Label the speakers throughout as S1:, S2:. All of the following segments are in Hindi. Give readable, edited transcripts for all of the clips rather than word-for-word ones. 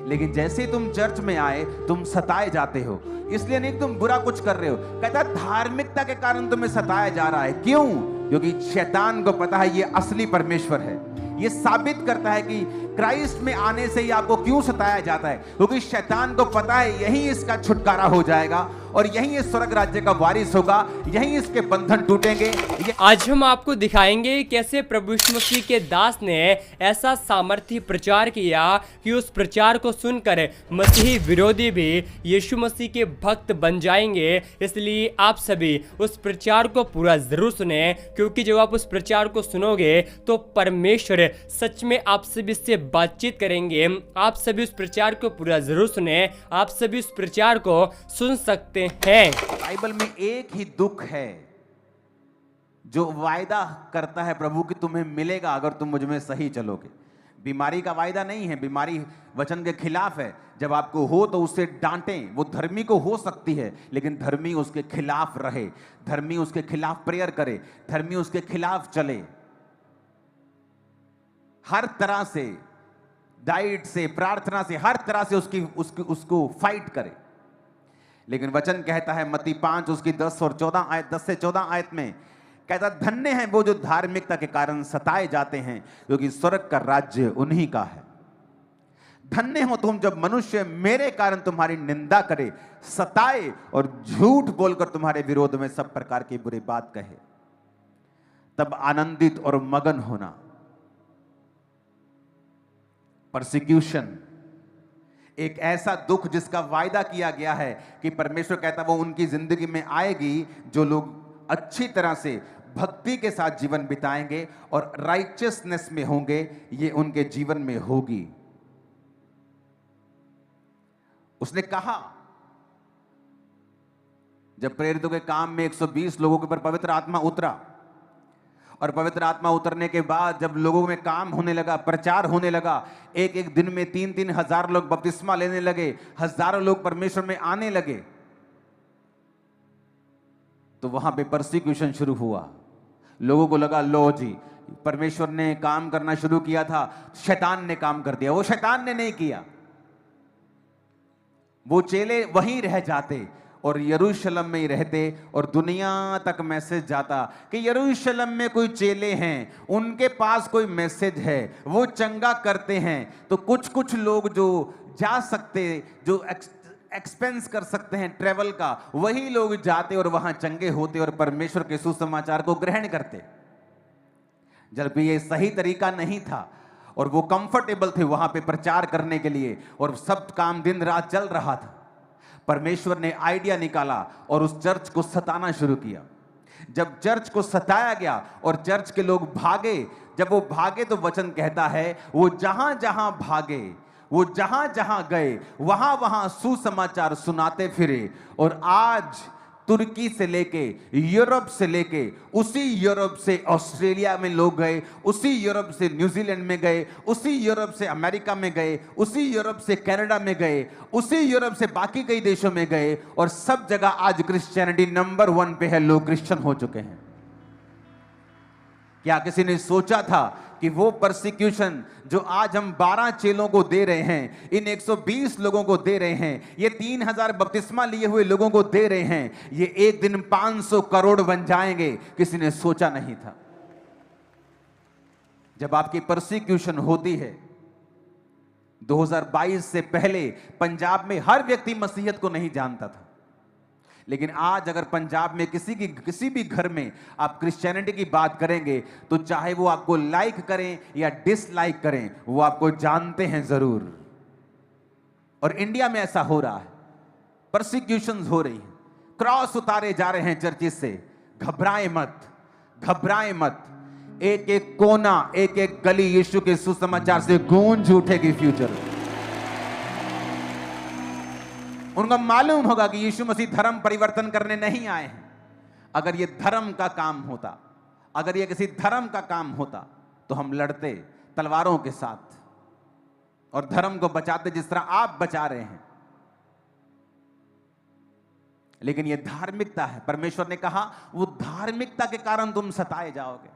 S1: लेकिन जैसे ही तुम चर्च में आए तुम सताए जाते हो। इसलिए नहीं तुम बुरा कुछ कर रहे हो, कहता धार्मिकता के कारण तुम्हें सताया जा रहा है। क्यों? क्योंकि शैतान को पता है ये असली परमेश्वर है। ये साबित करता है कि क्राइस्ट में आने से ही आपको क्यों सताया जाता है, क्योंकि शैतान को पता है यही इसका छुटकारा हो जाएगा और यही इस स्वर्ग राज्य का वारिस होगा, यही इसके बंधन टूटेंगे।
S2: आज हम आपको दिखाएंगे कैसे प्रभु यीशु मसीह के दास ने ऐसा सामर्थ्य प्रचार किया कि उस प्रचार को सुनकर मसीही विरोधी भी यीशु मसीह के भक्त बन जाएंगे। इसलिए आप सभी उस प्रचार को पूरा जरूर सुने, क्योंकि जब आप उस प्रचार को सुनोगे तो परमेश्वर सच में आप सभी से बातचीत करेंगे। आप सभी उस प्रचार को पूरा जरूर सुने, आप सभी उस प्रचार को सुन सकते हैं।
S1: बाइबल में एक ही दुख है जो वायदा करता है प्रभु कि तुम्हें मिलेगा अगर तुम मुझ में सही चलोगे। बीमारी का वायदा नहीं है, बीमारी वचन के खिलाफ है। जब आपको हो तो उसे डांटें। वो धर्मी को हो सकती है, लेकिन धर्मी उसके खिलाफ रहे, धर्मी उसके खिलाफ प्रेयर करे, धर्मी उसके खिलाफ चले, हर तरह से डाइट से, प्रार्थना से, हर तरह से उसको फाइट करे। लेकिन वचन कहता है मत्ती 5 उसकी 10 से 14 आयत में कहता, धन्य हैं वो जो धार्मिकता के कारण सताए जाते हैं, क्योंकि स्वर्ग का राज्य उन्हीं का है। धन्य हो तुम जब मनुष्य मेरे कारण तुम्हारी निंदा करे, सताए और झूठ बोलकर तुम्हारे विरोध में सब प्रकार की बुरी बात कहे, तब आनंदित और मगन होना। परसिक्यूशन एक ऐसा दुख जिसका वायदा किया गया है कि परमेश्वर कहता वो उनकी जिंदगी में आएगी जो लोग अच्छी तरह से भक्ति के साथ जीवन बिताएंगे और राइचियसनेस में होंगे, ये उनके जीवन में होगी। उसने कहा जब प्रेरितों के काम में 120 लोगों के ऊपर पवित्र आत्मा उतरा, और पवित्र आत्मा उतरने के बाद जब लोगों में काम होने लगा, प्रचार होने लगा, एक एक दिन में 3-3 हजार लोग बपतिस्मा लेने लगे, हजारों लोग परमेश्वर में आने लगे, तो वहां पे परसिक्यूशन शुरू हुआ। लोगों को लगा लो जी, परमेश्वर ने काम करना शुरू किया था, शैतान ने काम कर दिया। वो शैतान ने नहीं किया, वो चेले वहीं रह जाते और यरूशलेम में ही रहते और दुनिया तक मैसेज जाता कि यरूशलेम में कोई चेले हैं, उनके पास कोई मैसेज है, वो चंगा करते हैं। तो कुछ कुछ लोग जो जा सकते, जो एक्सपेंस कर सकते हैं ट्रेवल का, वही लोग जाते और वहां चंगे होते और परमेश्वर के सुसमाचार को ग्रहण करते। जबकि ये सही तरीका नहीं था और वो कंफर्टेबल थे वहां पे प्रचार करने के लिए, और सब काम दिन रात चल रहा था। परमेश्वर ने आइडिया निकाला और उस चर्च को सताना शुरू किया। जब चर्च को सताया गया और चर्च के लोग भागे, जब वो भागे तो वचन कहता है वो जहां जहां भागे, वो जहां जहां गए, वहां वहां सुसमाचार सुनाते फिरे। और आज तुर्की से लेके, यूरोप से लेके, उसी यूरोप से ऑस्ट्रेलिया में लोग गए, उसी यूरोप से न्यूजीलैंड में गए, उसी यूरोप से अमेरिका में गए, उसी यूरोप से कनाडा में गए, उसी यूरोप से बाकी कई देशों में गए, और सब जगह आज क्रिश्चियनिटी नंबर 1 पे है। लोग क्रिश्चियन हो चुके हैं। क्या किसी ने सोचा था कि वो परसिक्यूशन जो आज हम 12 चेलों को दे रहे हैं, इन 120 लोगों को दे रहे हैं, ये 3000 बपतिस्मा लिए हुए लोगों को दे रहे हैं, ये एक दिन 500 करोड़ बन जाएंगे? किसी ने सोचा नहीं था। जब आपकी परसिक्यूशन होती है, 2022 से पहले पंजाब में हर व्यक्ति मसीहत को नहीं जानता था, लेकिन आज अगर पंजाब में किसी भी घर में आप क्रिश्चियनिटी की बात करेंगे तो चाहे वो आपको लाइक करें या डिसलाइक करें, वो आपको जानते हैं जरूर। और इंडिया में ऐसा हो रहा है, परसिक्यूशंस हो रही है, क्रॉस उतारे जा रहे हैं चर्चिस से। घबराएं मत, घबराएं मत। एक एक कोना, एक एक गली यीशु के सुसमाचार से गूंज उठेगी फ्यूचर। उनको मालूम होगा कि यीशु मसीह धर्म परिवर्तन करने नहीं आए हैं। अगर ये धर्म का काम होता, अगर ये किसी धर्म का काम होता तो हम लड़ते तलवारों के साथ और धर्म को बचाते जिस तरह आप बचा रहे हैं। लेकिन ये धार्मिकता है। परमेश्वर ने कहा वो धार्मिकता के कारण तुम सताए जाओगे।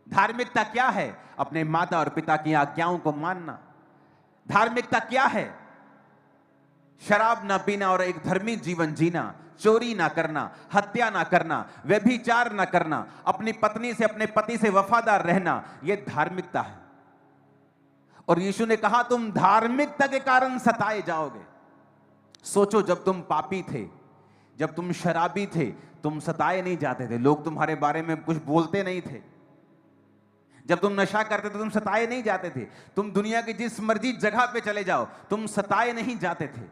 S1: धार्मिकता क्या है? अपने माता और पिता की आज्ञाओं को मानना। धार्मिकता क्या है? शराब ना पीना और एक धर्मी जीवन जीना, चोरी ना करना, हत्या ना करना, व्यभिचार ना करना, अपनी पत्नी से अपने पति से वफादार रहना, यह धार्मिकता है। और यीशु ने कहा तुम धार्मिकता के कारण सताए जाओगे। सोचो, जब तुम पापी थे, जब तुम शराबी थे, तुम सताए नहीं जाते थे, लोग तुम्हारे बारे में कुछ बोलते नहीं थे। जब तुम नशा करते थे, तुम सताए नहीं जाते थे। तुम दुनिया की जिस मर्जी जगह पे चले जाओ, तुम सताए नहीं जाते थे।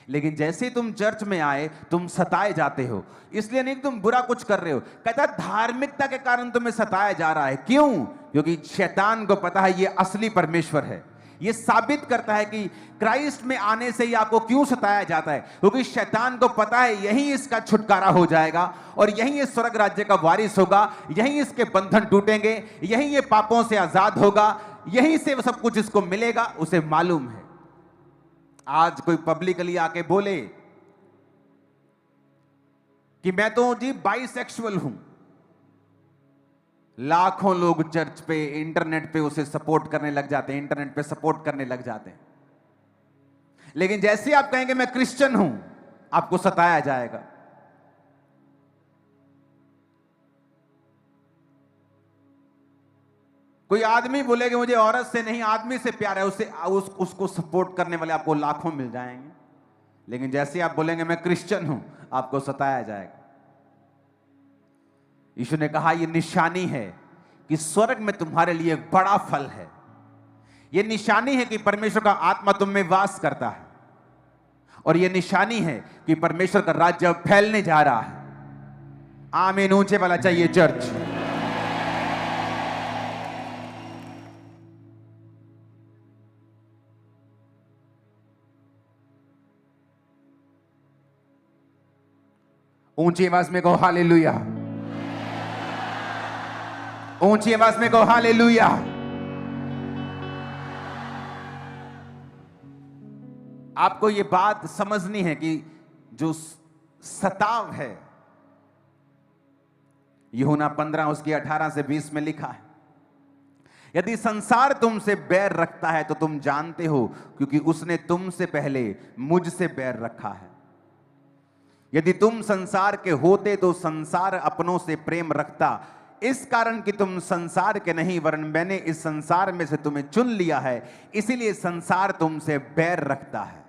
S1: लेकिन जैसे ही तुम चर्च में आए, तुम सताए जाते हो। इसलिए नहीं कि तुम बुरा कुछ कर रहे हो, कहता है धार्मिकता के कारण तुम्हें सताया जा रहा है। क्यों? क्योंकि शैतान को पता है ये असली परमेश्वर है। ये साबित करता है कि क्राइस्ट में आने से ही आपको क्यों सताया जाता है, क्योंकि शैतान को पता है यही इसका छुटकारा हो जाएगा और यही इस स्वर्ग राज्य का वारिस होगा, यही इसके बंधन टूटेंगे, यही ये पापों से आजाद होगा, यही से सब कुछ इसको मिलेगा। उसे मालूम है। आज कोई पब्लिकली आके बोले कि मैं तो जी बाइसेक्सुअल हूं, लाखों लोग चर्च पे, इंटरनेट पे उसे सपोर्ट करने लग जाते हैं, इंटरनेट पे सपोर्ट करने लग जाते हैं। लेकिन जैसे आप कहेंगे मैं क्रिश्चियन हूं, आपको सताया जाएगा। कोई आदमी बोले कि मुझे औरत से नहीं आदमी से प्यार है, उसको सपोर्ट करने वाले आपको लाखों मिल जाएंगे। लेकिन जैसे आप बोलेंगे मैं क्रिश्चियन हूं, आपको सताया जाएगा। यीशु ने कहा यह निशानी है कि स्वर्ग में तुम्हारे लिए बड़ा फल है। यह निशानी है कि परमेश्वर का आत्मा तुम में वास करता है, और यह निशानी है कि परमेश्वर का राज्य फैलने जा रहा है। आमीन ऊंचे वाला चाहिए चर्च। ऊंची आवाज में कहो हालेलुया, ऊंची आवाज में कहो हालेलुया। आपको यह बात समझनी है कि जो सताव है, यूहन्ना 15 उसकी 18 से 20 में लिखा है, यदि संसार तुमसे बैर रखता है तो तुम जानते हो, क्योंकि उसने तुमसे पहले मुझसे बैर रखा है। यदि तुम संसार के होते तो संसार अपनों से प्रेम रखता, इस कारण कि तुम संसार के नहीं वरन मैंने इस संसार में से तुम्हें चुन लिया है, इसीलिए संसार तुमसे बैर रखता है।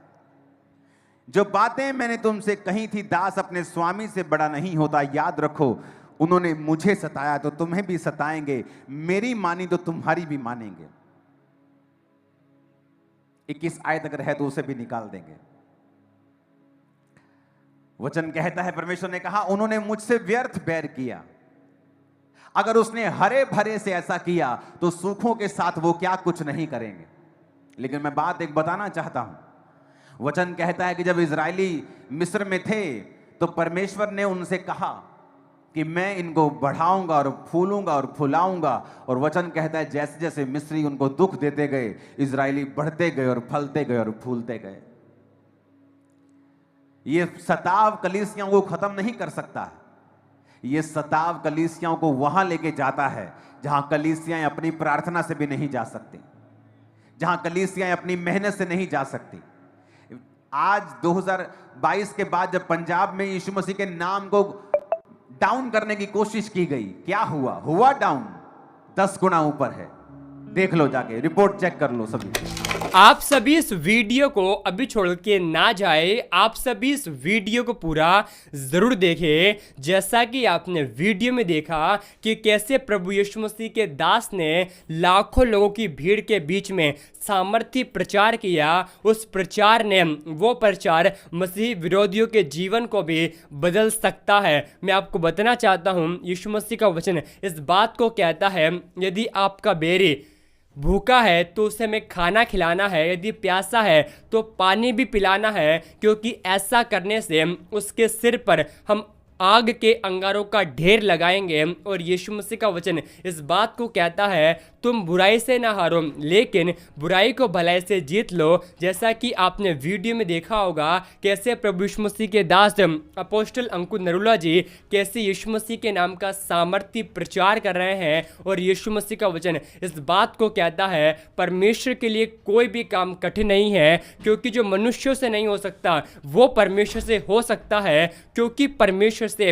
S1: जो बातें मैंने तुमसे कही थी, दास अपने स्वामी से बड़ा नहीं होता, याद रखो उन्होंने मुझे सताया तो तुम्हें भी सताएंगे, मेरी मानी तो तुम्हारी भी मानेंगे। 21 आयत अगर है तो उसे भी निकाल देंगे। वचन कहता है, परमेश्वर ने कहा उन्होंने मुझसे व्यर्थ बैर किया। अगर उसने हरे भरे से ऐसा किया तो सूखों के साथ वो क्या कुछ नहीं करेंगे। लेकिन मैं बात एक बताना चाहता हूं। वचन कहता है कि जब इजरायली मिस्र में थे तो परमेश्वर ने उनसे कहा कि मैं इनको बढ़ाऊंगा और फूलूंगा और फुलाऊंगा। और वचन कहता है जैसे जैसे मिस्री उनको दुख देते गए, इजरायली बढ़ते गए और फलते गए और फूलते गए। ये सताव कलीसियाओं को खत्म नहीं कर सकता है। ये सताव कलीसियाओं को वहां लेके जाता है जहां कलीसियाएं अपनी प्रार्थना से भी नहीं जा सकती, जहां कलीसियाएं अपनी मेहनत से नहीं जा सकती। आज 2022 के बाद जब पंजाब में यीशु मसीह के नाम को डाउन करने की कोशिश की गई, क्या हुआ डाउन 10 गुना ऊपर है। देख लो, जाके रिपोर्ट चेक कर लो सभी।
S2: आप सभी इस वीडियो को अभी छोड़ के ना जाए, आप सभी इस वीडियो को पूरा जरूर देखें। जैसा कि आपने वीडियो में देखा कि कैसे प्रभु यीशु मसीह के दास ने लाखों लोगों की भीड़ के बीच में सामर्थ्य प्रचार किया। उस प्रचार ने, वो प्रचार मसीह विरोधियों के जीवन को भी बदल सकता है। मैं आपको बताना चाहता हूं, यीशु मसीह का वचन इस बात को कहता है, यदि आपका बेरी भूखा है तो उसे हमें खाना खिलाना है, यदि प्यासा है तो पानी भी पिलाना है, क्योंकि ऐसा करने से उसके सिर पर हम आग के अंगारों का ढेर लगाएंगे। और यीशु मसीह का वचन इस बात को कहता है, तुम बुराई से ना हारो लेकिन बुराई को भलाई से जीत लो। जैसा कि आपने वीडियो में देखा होगा कैसे प्रभु यीशु मसीह के दास अपोस्टल अंकुर नरूला जी कैसे यीशु मसीह के नाम का सामर्थ्य प्रचार कर रहे हैं। और यीशु मसीह का वचन इस बात को कहता है, परमेश्वर के लिए कोई भी काम कठिन नहीं है, क्योंकि जो मनुष्यों से नहीं हो सकता वो परमेश्वर से हो सकता है, क्योंकि परमेश्वर से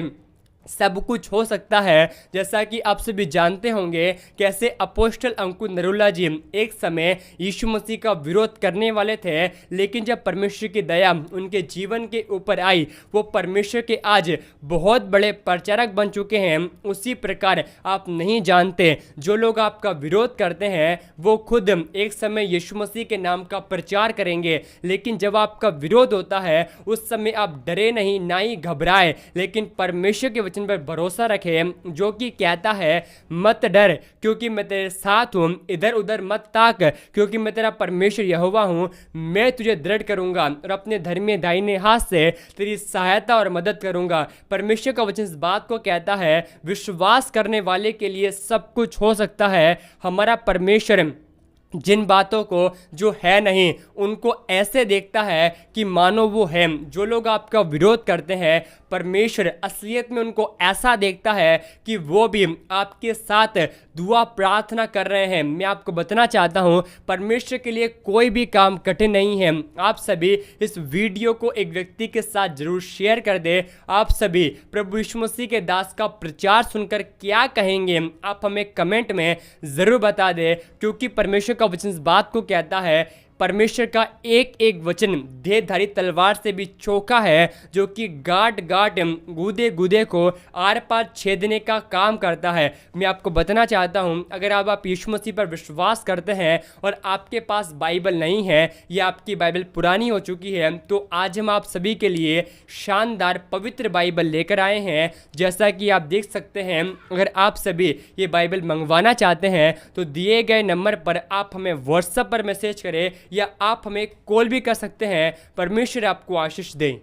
S2: सब कुछ हो सकता है। जैसा कि आप सभी जानते होंगे कैसे अपोस्टल अंकुर नरूला जी एक समय यीशु मसीह का विरोध करने वाले थे, लेकिन जब परमेश्वर की दया उनके जीवन के ऊपर आई वो परमेश्वर के आज बहुत बड़े प्रचारक बन चुके हैं। उसी प्रकार आप नहीं जानते, जो लोग आपका विरोध करते हैं वो खुद एक समय यीशु मसीह के नाम का प्रचार करेंगे, लेकिन जब आपका विरोध होता है उस समय आप डरे नहीं, ना ही घबराए, लेकिन परमेश्वर के पर भरोसा रखें जो कि कहता है, मत डर क्योंकि मैं तेरे साथ हूं, इधर उधर मत ताक क्योंकि मैं तेरा परमेश्वर यहोवा हूं, मैं तुझे दृढ़ करूंगा और अपने धर्मी दाहिने हाथ से तेरी सहायता और मदद करूंगा। परमेश्वर का वचन इस बात को कहता है, विश्वास करने वाले के लिए सब कुछ हो सकता है। हमारा परमेश्वर जिन बातों को जो है नहीं उनको ऐसे देखता है कि मानो वो है। जो लोग आपका विरोध करते हैं परमेश्वर असलियत में उनको ऐसा देखता है कि वो भी आपके साथ दुआ प्रार्थना कर रहे हैं। मैं आपको बताना चाहता हूँ परमेश्वर के लिए कोई भी काम कठिन नहीं है। आप सभी इस वीडियो को एक व्यक्ति के साथ जरूर शेयर कर दे। आप सभी प्रभु यीशु मसीह के दास का प्रचार सुनकर क्या कहेंगे आप हमें कमेंट में ज़रूर बता दें, क्योंकि परमेश्वर का वचन इस बात को कहता है, परमेश्वर का एक एक वचन देहधारी तलवार से भी चौका है, जो कि गांठ गांठ गूदे गूदे को आर पार छेदने का काम करता है। मैं आपको बताना चाहता हूं, अगर आप यीशु मसीह पर विश्वास करते हैं और आपके पास बाइबल नहीं है या आपकी बाइबल पुरानी हो चुकी है, तो आज हम आप सभी के लिए शानदार पवित्र बाइबल लेकर आए हैं। जैसा कि आप देख सकते हैं, अगर आप सभी ये बाइबल मंगवाना चाहते हैं तो दिए गए नंबर पर आप हमें व्हाट्सएप पर मैसेज करें या आप हमें कॉल भी कर सकते हैं। परमेश्वर आपको आशीष दे।